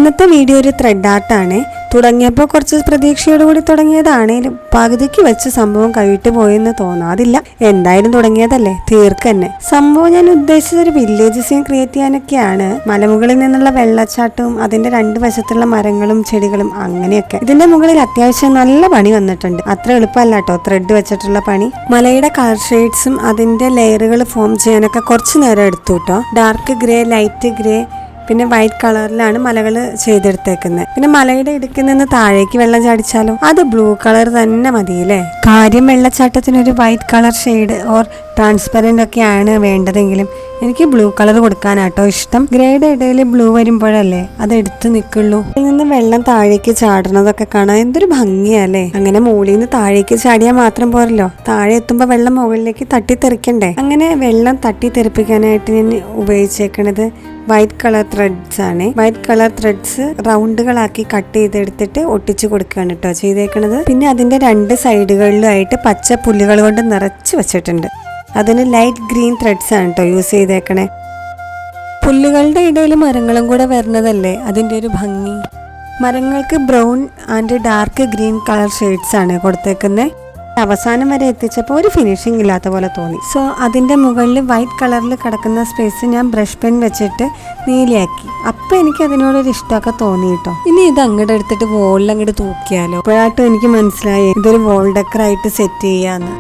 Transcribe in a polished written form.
ഇന്നത്തെ വീഡിയോ ഒരു ത്രെഡ് ആർട്ടാണ്. തുടങ്ങിയപ്പോൾ കുറച്ച് പ്രതീക്ഷയോടുകൂടി തുടങ്ങിയതാണേലും പകുതിക്ക് വെച്ച് സംഭവം കൈവിട്ട് പോയെന്ന് തോന്നാതില്ല. എന്തായാലും തുടങ്ങിയതല്ലേ, തീർക്കന്നെ. സംഭവം ഞാൻ ഉദ്ദേശിച്ചത് ഒരു വില്ലേജ് സീൻ ക്രിയേറ്റ് ചെയ്യാനൊക്കെയാണ്. മലമുകളിൽ നിന്നുള്ള വെള്ളച്ചാട്ടവും അതിന്റെ രണ്ട് വശത്തുള്ള മരങ്ങളും ചെടികളും അങ്ങനെയൊക്കെ. ഇതിന്റെ മുകളിൽ അത്യാവശ്യം നല്ല പണി വന്നിട്ടുണ്ട്. അത്ര എളുപ്പമല്ല കേട്ടോ ത്രെഡ് വെച്ചിട്ടുള്ള പണി. മലയുടെ കളർ ഷെയ്ഡ്സും അതിന്റെ ലെയറുകൾ ഫോം ചെയ്യാനൊക്കെ കുറച്ച് നേരം എടുത്തു കേട്ടോ. ഡാർക്ക് ഗ്രേ, ലൈറ്റ് ഗ്രേ, പിന്നെ വൈറ്റ് കളറിലാണ് മലകൾ ചെയ്തെടുത്തേക്കുന്നത്. പിന്നെ മലയുടെ ഇടുക്കിൽ നിന്ന് താഴേക്ക് വെള്ളം ചാടിച്ചാലോ, അത് ബ്ലൂ കളർ തന്നെ മതിയല്ലേ. കാര്യം വെള്ളച്ചാട്ടത്തിനൊരു white colour shade or transparent ഒക്കെയാണ് വേണ്ടതെങ്കിലും എനിക്ക് ബ്ലൂ കളർ കൊടുക്കാനാട്ടോ ഇഷ്ടം. ഗ്രേയുടെ ഇടയിൽ ബ്ലൂ വരുമ്പോഴല്ലേ അത് എടുത്ത് നിൽക്കുള്ളൂ. ഇതിൽ നിന്ന് വെള്ളം താഴേക്ക് ചാടണതൊക്കെ കാണാൻ എന്തൊരു ഭംഗിയല്ലേ. അങ്ങനെ മുകളിൽ നിന്ന് താഴേക്ക് ചാടിയാൽ മാത്രം പോരല്ലോ, താഴെ എത്തുമ്പോൾ വെള്ളം മുകളിലേക്ക് തട്ടിത്തെറിക്കണ്ടേ. അങ്ങനെ വെള്ളം തട്ടിത്തെറിപ്പിക്കാനായിട്ട് ഞാൻ ഉപയോഗിച്ചേക്കണത് വൈറ്റ് കളർ ത്രെഡ്സ് ആണ്. വൈറ്റ് കളർ ത്രെഡ്സ് റൗണ്ടുകളാക്കി കട്ട് ചെയ്തെടുത്തിട്ട് ഒട്ടിച്ചു കൊടുക്കുകയാണ് കേട്ടോ ചെയ്തേക്കണത്. പിന്നെ അതിന്റെ രണ്ട് സൈഡുകളിലായിട്ട് പച്ച പുല്ലുകൾ കൊണ്ട് നിറച്ച് വെച്ചിട്ടുണ്ട്. അതിന് ലൈറ്റ് ഗ്രീൻ ത്രെഡ്സ് ആണ് കേട്ടോ യൂസ് ചെയ്തേക്കണേ. പുല്ലുകളുടെ ഇടയിൽ മരങ്ങളും കൂടെ വരുന്നതല്ലേ അതിൻ്റെ ഒരു ഭംഗി. മരങ്ങൾക്ക് brown and dark green colour shades ആണ് കൊടുത്തേക്കുന്നത്. അവസാനം വരെ എത്തിച്ചപ്പോൾ ഒരു ഫിനിഷിംഗ് ഇല്ലാത്ത പോലെ തോന്നി. സോ അതിൻ്റെ മുകളിൽ വൈറ്റ് കളറിൽ കിടക്കുന്ന സ്പേസ് ഞാൻ ബ്രഷ് പെൻ വെച്ചിട്ട് നീലയാക്കി. അപ്പം എനിക്ക് അതിനോടൊരു ഇഷ്ടമൊക്കെ തോന്നി കേട്ടോ. ഇനി ഇത് അങ്ങോട്ട് എടുത്തിട്ട് വോളിൽ അങ്ങോട്ട് തൂക്കിയാലോ. അപ്പോഴായിട്ടും എനിക്ക് മനസ്സിലായി ഇതൊരു വോൾ ഡെക്കറായിട്ട് സെറ്റ് ചെയ്യാന്ന്.